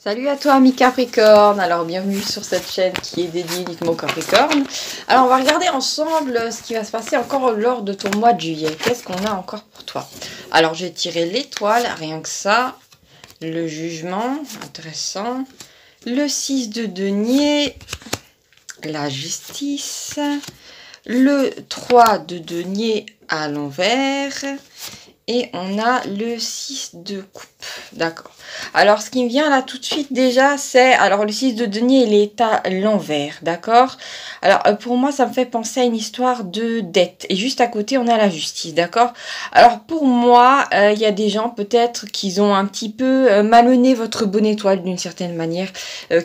Salut à toi ami Capricorne, alors bienvenue sur cette chaîne qui est dédiée uniquement au Capricorne. Alors on va regarder ensemble ce qui va se passer encore lors de ton mois de juillet. Qu'est-ce qu'on a encore pour toi? Alors j'ai tiré l'étoile, rien que ça. Le jugement, intéressant. Le 6 de denier, la justice. Le 3 de denier à l'envers. Et on a le 6 de coupe. D'accord. Alors, ce qui me vient là tout de suite déjà, c'est... Alors, le 6 de denier, il est à l'envers. D'accord. Alors, pour moi, ça me fait penser à une histoire de dette. Et juste à côté, on a la justice. D'accord. Alors, pour moi, il y a des gens peut-être qui ont un petit peu malmené votre bonne étoile d'une certaine manière.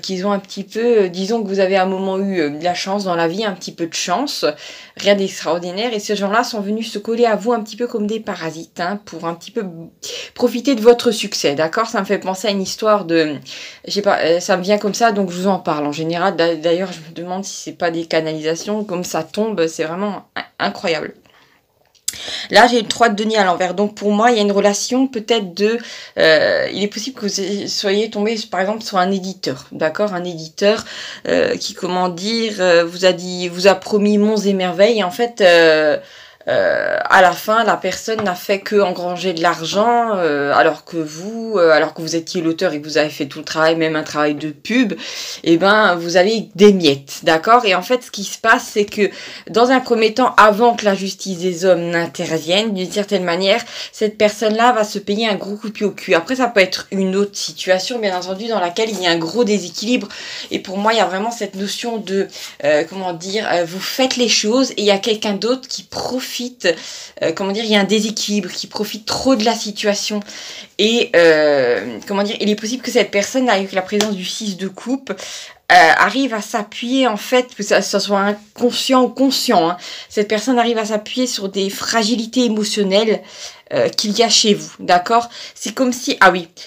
Qu'ils ont un petit peu... disons que vous avez à un moment eu de la chance dans la vie, un petit peu de chance. Rien d'extraordinaire. Et ces gens-là sont venus se coller à vous un petit peu comme des parasites. Hein, pour un petit peu profiter de votre succès, d'accord? Ça me fait penser à une histoire de... Je sais pas, ça me vient comme ça, donc je vous en parle. En général, d'ailleurs, je me demande si c'est pas des canalisations, comme ça tombe, c'est vraiment incroyable. Là, j'ai le 3 de denier à l'envers. Donc, pour moi, il y a une relation peut-être de... il est possible que vous soyez tombé, par exemple, sur un éditeur. D'accord? Un éditeur qui, comment dire, vous a promis monts et merveilles. Et en fait... à la fin, la personne n'a fait que engranger de l'argent, alors que vous étiez l'auteur et que vous avez fait tout le travail, même un travail de pub, et ben vous avez des miettes, d'accord? Et en fait, ce qui se passe, c'est que dans un premier temps, avant que la justice des hommes n'intervienne, d'une certaine manière, cette personne-là va se payer un gros coup de pied au cul. Après, ça peut être une autre situation, bien entendu, dans laquelle il y a un gros déséquilibre. Et pour moi, il y a vraiment cette notion de, comment dire, vous faites les choses et il y a quelqu'un d'autre qui profite. Comment dire, il y a un déséquilibre qui profite trop de la situation et comment dire, il est possible que cette personne avec la présence du 6 de coupe arrive à s'appuyer, en fait, que ça soit inconscient ou conscient, hein. Cette personne arrive à s'appuyer sur des fragilités émotionnelles qu'il y a chez vous, d'accord? C'est comme si,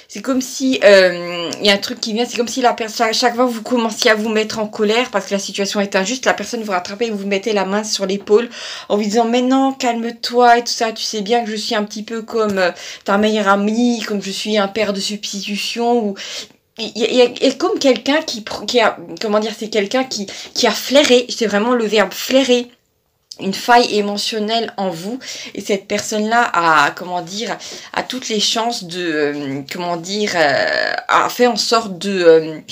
c'est comme si, il y a un truc qui vient, c'est comme si la personne, à chaque fois vous commenciez à vous mettre en colère parce que la situation est injuste, la personne vous rattrape et vous mettez la main sur l'épaule en vous disant, mais non, calme-toi et tout ça, tu sais bien que je suis un petit peu comme ta meilleure amie, comme je suis un père de substitution, ou il y a comme quelqu'un qui a, comment dire, c'est quelqu'un qui a flairé, c'est vraiment le verbe flairer, une faille émotionnelle en vous, et cette personne-là a, comment dire, a toutes les chances de, comment dire, a fait en sorte de,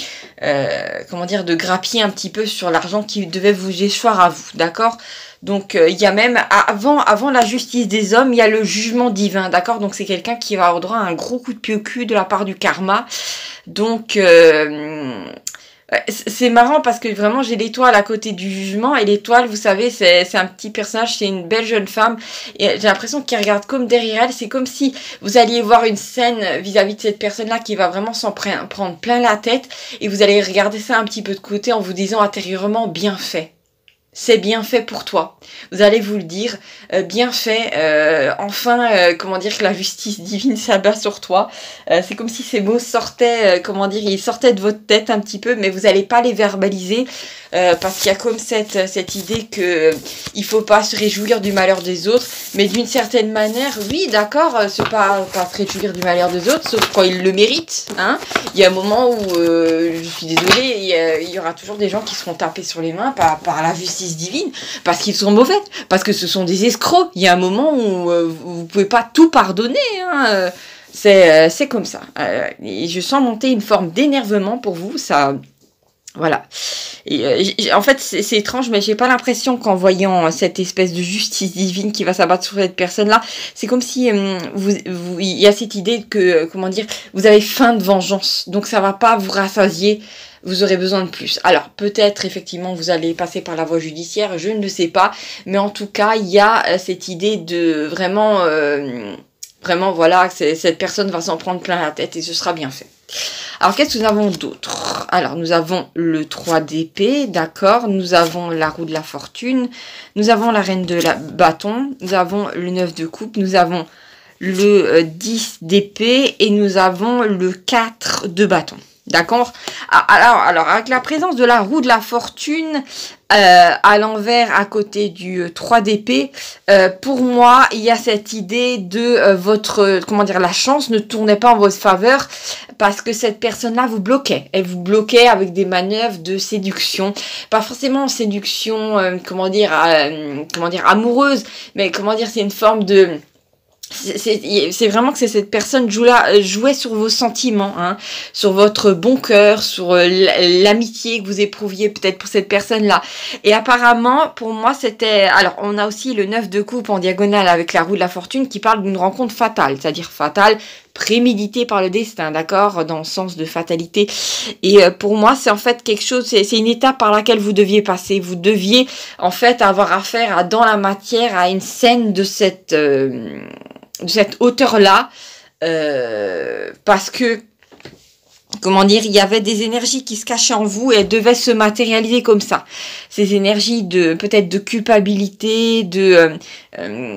comment dire, de grappiller un petit peu sur l'argent qui devait vous échoir à vous, d'accord? Donc, il y a même, avant la justice des hommes, il y a le jugement divin, d'accord? Donc, c'est quelqu'un qui va avoir droit à un gros coup de pied au cul de la part du karma. Donc, c'est marrant parce que vraiment, j'ai l'étoile à côté du jugement. Et l'étoile, vous savez, c'est un petit personnage, c'est une belle jeune femme. Et j'ai l'impression qu'il regarde comme derrière elle. C'est comme si vous alliez voir une scène vis-à-vis de cette personne-là qui va vraiment s'en prendre plein la tête. Et vous allez regarder ça un petit peu de côté en vous disant intérieurement, bien fait. C'est bien fait pour toi. Vous allez vous le dire, bien fait. Enfin, comment dire, que la justice divine s'abat sur toi. C'est comme si ces mots sortaient, comment dire, ils sortaient de votre tête un petit peu, mais vous n'allez pas les verbaliser parce qu'il y a comme cette idée que il faut pas se réjouir du malheur des autres, mais d'une certaine manière, oui, d'accord, c'est pas se réjouir du malheur des autres, sauf quand ils le méritent. Hein. Il y a un moment où, je suis désolée, il y aura toujours des gens qui seront tapés sur les mains par la justice divine, parce qu'ils sont mauvais, parce que ce sont des escrocs. Il y a un moment où vous pouvez pas tout pardonner, hein. C'est comme ça. Et je sens monter une forme d'énervement pour vous, ça... Voilà. Et en fait, c'est étrange, mais j'ai pas l'impression qu'en voyant cette espèce de justice divine qui va s'abattre sur cette personne-là, c'est comme si il y a cette idée que, comment dire, vous avez faim de vengeance, donc ça va pas vous rassasier. Vous aurez besoin de plus. Alors, peut-être, effectivement, vous allez passer par la voie judiciaire, je ne le sais pas. Mais en tout cas, il y a cette idée de vraiment, vraiment, voilà, cette personne va s'en prendre plein la tête et ce sera bien fait. Alors, qu'est-ce que nous avons d'autre? Alors, nous avons le 3 d'épée, d'accord. Nous avons la roue de la fortune. Nous avons la reine de la bâton. Nous avons le 9 de coupe. Nous avons le 10 d'épée. Et nous avons le 4 de bâton. D'accord? Alors, avec la présence de la roue de la fortune à l'envers à côté du 3 d'épée, pour moi, il y a cette idée de comment dire, la chance ne tournait pas en votre faveur parce que cette personne-là vous bloquait. Elle vous bloquait avec des manœuvres de séduction. Pas forcément séduction, comment dire, amoureuse, mais comment dire, c'est une forme de... C'est vraiment que cette personne jouait sur vos sentiments, hein, sur votre bon cœur, sur l'amitié que vous éprouviez peut-être pour cette personne-là. Et apparemment, pour moi, c'était... Alors, on a aussi le 9 de coupe en diagonale avec la roue de la fortune qui parle d'une rencontre fatale, c'est-à-dire fatale, préméditée par le destin, d'accord, dans le sens de fatalité. Et pour moi, c'est en fait quelque chose, c'est une étape par laquelle vous deviez passer. Vous deviez, en fait, avoir affaire dans la matière à une scène de cette hauteur-là, parce que, comment dire, il y avait des énergies qui se cachaient en vous et elles devaient se matérialiser comme ça. Ces énergies peut-être de culpabilité,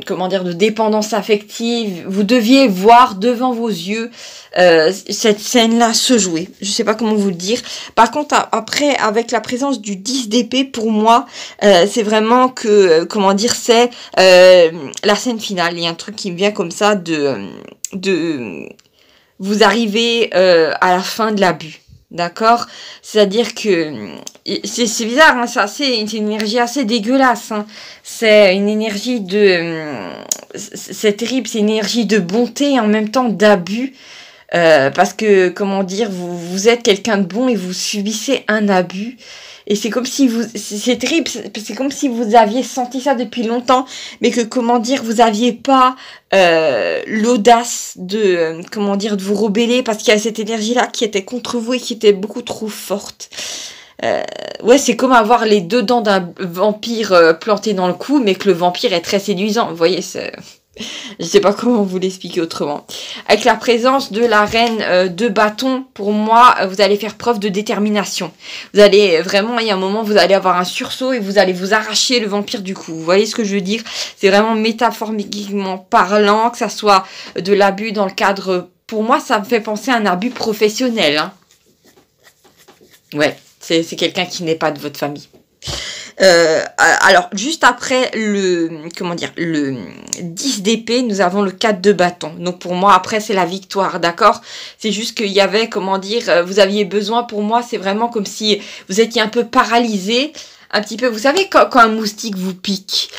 comment dire, de dépendance affective. Vous deviez voir devant vos yeux cette scène-là se jouer. Je sais pas comment vous le dire. Par contre, après, avec la présence du 10 d'épée, pour moi, c'est vraiment que, comment dire, c'est la scène finale. Il y a un truc qui me vient comme ça vous arrivez à la fin de l'abus, d'accord? C'est-à-dire que c'est bizarre, hein, c'est une énergie assez dégueulasse. Hein. C'est une énergie c'est terrible, c'est une énergie de bonté et en même temps d'abus. Parce que, comment dire, vous êtes quelqu'un de bon et vous subissez un abus. Et c'est comme si c'est terrible, c'est comme si vous aviez senti ça depuis longtemps, mais que, comment dire, vous aviez pas l'audace comment dire, de vous rebeller parce qu'il y a cette énergie-là qui était contre vous et qui était beaucoup trop forte. Ouais, c'est comme avoir les deux dents d'un vampire plantées dans le cou, mais que le vampire est très séduisant. Vous voyez, je sais pas comment vous l'expliquer autrement. Avec la présence de la reine de bâton, pour moi, vous allez faire preuve de détermination. Vous allez vraiment, il y a un moment, vous allez avoir un sursaut et vous allez vous arracher le vampire du cou. Vous voyez ce que je veux dire? C'est vraiment métaphoriquement parlant, que ça soit de l'abus dans le cadre... Pour moi, ça me fait penser à un abus professionnel. Hein. Ouais, c'est quelqu'un qui n'est pas de votre famille. Alors, juste après le 10 d'épée, nous avons le 4 de bâton. Donc, pour moi, après, c'est la victoire, d'accord? C'est juste qu'il y avait, comment dire, vous aviez besoin, pour moi, c'est vraiment comme si vous étiez un peu paralysé. Un petit peu, vous savez, quand un moustique vous pique,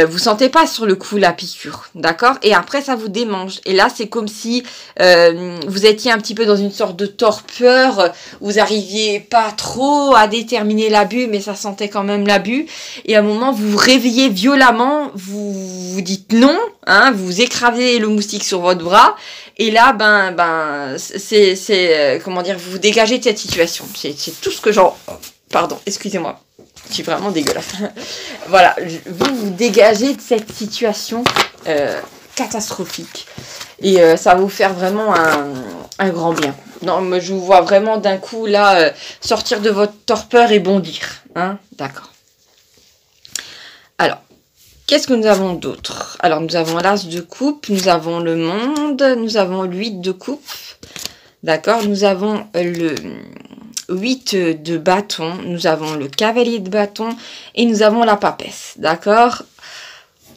vous sentez pas sur le coup la piqûre, d'accord? Et après, ça vous démange. Et là, c'est comme si vous étiez un petit peu dans une sorte de torpeur, vous arriviez pas trop à déterminer l'abus, mais ça sentait quand même l'abus. Et à un moment, vous vous réveillez violemment, vous dites non, hein, vous écrasez le moustique sur votre bras. Et là, c'est comment dire, vous vous dégagez de cette situation. C'est tout ce que Pardon, excusez-moi. Je suis vraiment dégueulasse. Voilà, vous dégagez de cette situation catastrophique. Et ça va vous faire vraiment un grand bien. Non, mais je vous vois vraiment d'un coup, là, sortir de votre torpeur et bondir. Hein? D'accord. Alors, qu'est-ce que nous avons d'autre? Alors, nous avons l'as de coupe, nous avons le monde, nous avons l'8 de coupe. D'accord, nous avons le 8 de bâton, nous avons le cavalier de bâton et nous avons la papesse, d'accord?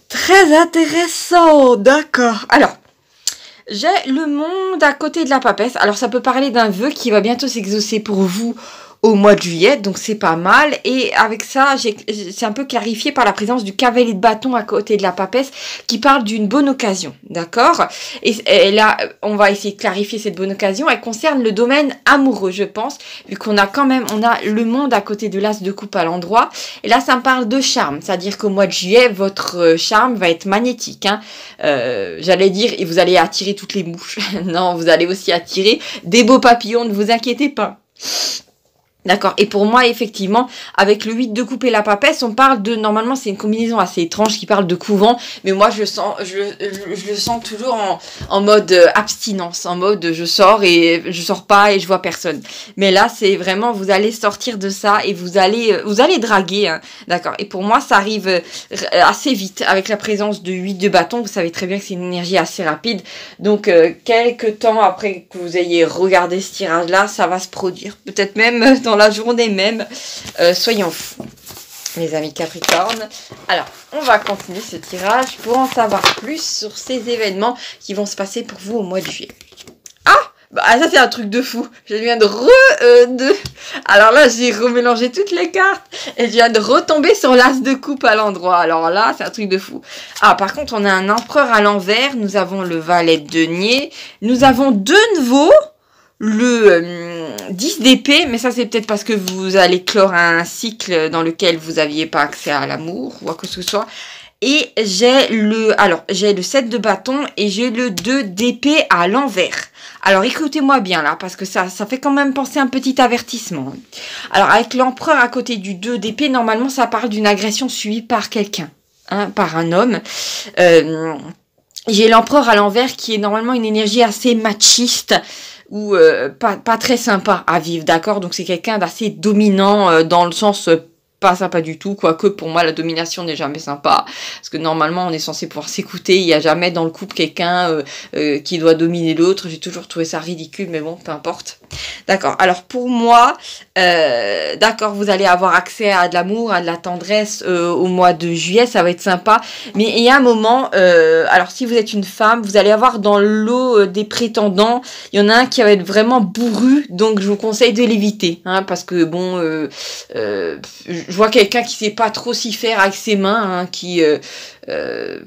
Très intéressant, d'accord. Alors, j'ai le monde à côté de la papesse. Alors, ça peut parler d'un vœu qui va bientôt s'exaucer pour vous au mois de juillet, donc c'est pas mal. Et avec ça, c'est un peu clarifié par la présence du cavalier de bâton à côté de la papesse qui parle d'une bonne occasion, d'accord? Et là, on va essayer de clarifier cette bonne occasion. Elle concerne le domaine amoureux, je pense, vu qu'on a quand même, on a le monde à côté de l'as de coupe à l'endroit. Et là, ça me parle de charme, c'est-à-dire qu'au mois de juillet, votre charme va être magnétique, hein. J'allais dire, et vous allez attirer toutes les mouches. Non, vous allez aussi attirer des beaux papillons, ne vous inquiétez pas. D'accord. Et pour moi, effectivement, avec le 8 de coupe et la papesse, on parle de... Normalement, c'est une combinaison assez étrange qui parle de couvent. Mais moi, je le sens toujours en mode abstinence. En mode je sors et je sors pas et je vois personne. Mais là, c'est vraiment... Vous allez sortir de ça et vous allez draguer. Hein, d'accord. Et pour moi, ça arrive assez vite. Avec la présence de 8 de bâton, vous savez très bien que c'est une énergie assez rapide. Donc, quelques temps après que vous ayez regardé ce tirage-là, ça va se produire. Peut-être même dans la journée même. Soyons fous, mes amis Capricorne. Alors, on va continuer ce tirage pour en savoir plus sur ces événements qui vont se passer pour vous au mois de juillet. Bah, ça c'est un truc de fou. Je viens de Alors là, j'ai remélangé toutes les cartes et je viens de retomber sur l'as de coupe à l'endroit. Alors là, c'est un truc de fou. Ah, par contre, on a un empereur à l'envers. Nous avons le valet de denier. Nous avons de nouveau le 10 d'épée, mais ça c'est peut-être parce que vous allez clore un cycle dans lequel vous n'aviez pas accès à l'amour ou à quoi que ce soit. Et j'ai le 7 de bâton et j'ai le 2 d'épée à l'envers. Alors écoutez-moi bien là, parce que ça fait quand même penser un petit avertissement. Alors avec l'empereur à côté du 2 d'épée, normalement ça parle d'une agression subie par quelqu'un, hein, par un homme. J'ai l'empereur à l'envers qui est normalement une énergie assez machiste, ou pas très sympa à vivre, d'accord? Donc c'est quelqu'un d'assez dominant dans le sens... pas sympa du tout, quoique pour moi la domination n'est jamais sympa, parce que normalement on est censé pouvoir s'écouter, il n'y a jamais dans le couple quelqu'un qui doit dominer l'autre, j'ai toujours trouvé ça ridicule, mais bon, peu importe. D'accord, alors pour moi, d'accord, vous allez avoir accès à de l'amour, à de la tendresse au mois de juillet, ça va être sympa, mais il y a un moment, alors si vous êtes une femme, vous allez avoir dans l'eau des prétendants, il y en a un qui va être vraiment bourru, donc je vous conseille de l'éviter, hein, parce que bon, je vois quelqu'un qui sait pas trop s'y faire avec ses mains, hein, qui, je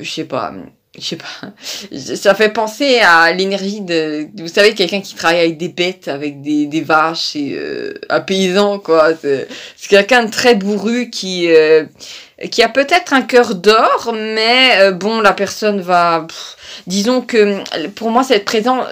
sais pas, ça fait penser à l'énergie de, vous savez, quelqu'un qui travaille avec des bêtes, avec des vaches et un paysan, quoi. C'est quelqu'un de très bourru qui a peut-être un cœur d'or, mais bon, la personne va... disons que pour moi, cette présence,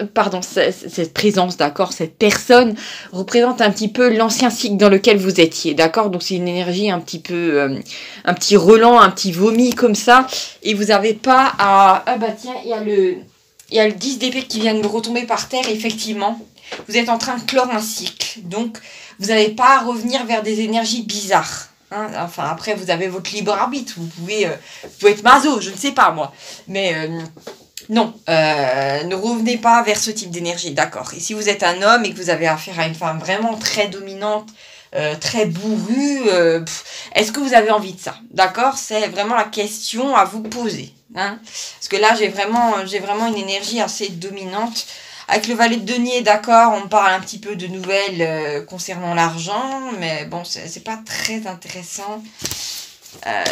d'accord, cette personne représente un petit peu l'ancien cycle dans lequel vous étiez, d'accord? Donc c'est une énergie un petit peu, un petit relent, un petit vomi comme ça, et vous n'avez pas à... Ah bah tiens, il y a le 10 d'épée qui vient de me retomber par terre, effectivement. Vous êtes en train de clore un cycle, donc vous n'avez pas à revenir vers des énergies bizarres. Hein, enfin, après, vous avez votre libre arbitre. Vous pouvez être maso, je ne sais pas, moi. Mais non, ne revenez pas vers ce type d'énergie, d'accord. Et si vous êtes un homme et que vous avez affaire à une femme vraiment très dominante, très bourrue, est-ce que vous avez envie de ça, d'accord? C'est vraiment la question à vous poser. Hein, parce que là, j'ai vraiment une énergie assez dominante. Avec le valet de denier, d'accord, on parle un petit peu de nouvelles concernant l'argent, mais bon, c'est pas très intéressant.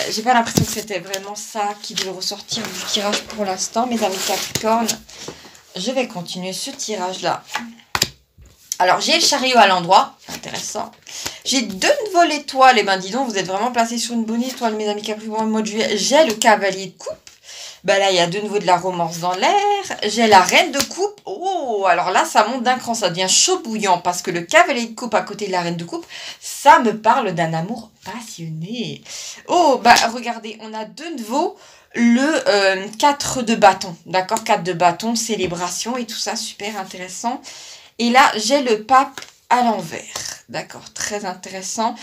J'ai pas l'impression que c'était vraiment ça qui devait ressortir du tirage pour l'instant, mes amis Capricorne. Je vais continuer ce tirage-là. Alors, j'ai le chariot à l'endroit, c'est intéressant. J'ai de nouveau l'étoile, et ben dis donc, vous êtes vraiment placés sur une bonne étoile, mes amis Capricorne, au mois de juillet. J'ai le cavalier de coupe. Ben là, il y a de nouveau de la romance dans l'air. J'ai la reine de coupe. Oh, alors là, ça monte d'un cran. Ça devient chaud bouillant parce que le cavalier de coupe à côté de la reine de coupe, ça me parle d'un amour passionné. Oh, bah regardez, on a de nouveau le 4 de bâton. D'accord, 4 de bâton, célébration et tout ça, super intéressant. Et là, j'ai le pape à l'envers. D'accord, très intéressant.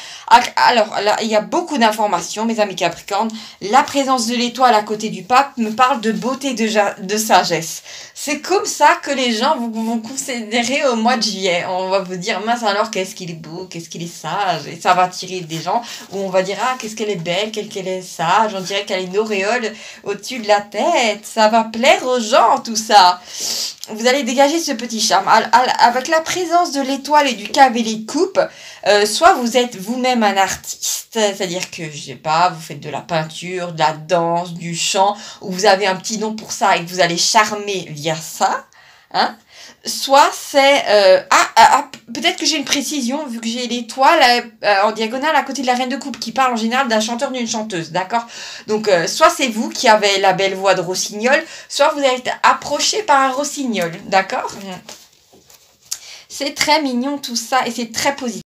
Alors, là, il y a beaucoup d'informations, mes amis Capricorne. La présence de l'étoile à côté du pape me parle de beauté, de sagesse. C'est comme ça que les gens vont considérer au mois de juillet. On va vous dire, mince alors, qu'est-ce qu'il est beau, qu'est-ce qu'il est sage. Et ça va attirer des gens où on va dire, ah, qu'est-ce qu'elle est belle, qu'elle est sage. On dirait qu'elle a une auréole au-dessus de la tête. Ça va plaire aux gens, tout ça. Vous allez dégager ce petit charme. Avec la présence de l'étoile et du cavalier de coupe, soit vous êtes vous-même un artiste, c'est-à-dire que, je sais pas, vous faites de la peinture, de la danse, du chant, ou vous avez un petit nom pour ça et que vous allez charmer via ça, hein. Soit c'est... peut-être que j'ai une précision, vu que j'ai l'étoile en diagonale à côté de la reine de coupe, qui parle en général d'un chanteur, d'une chanteuse, d'accord? Donc, soit c'est vous qui avez la belle voix de rossignol, soit vous êtes approché par un rossignol, d'accord? C'est très mignon tout ça, et c'est très positif.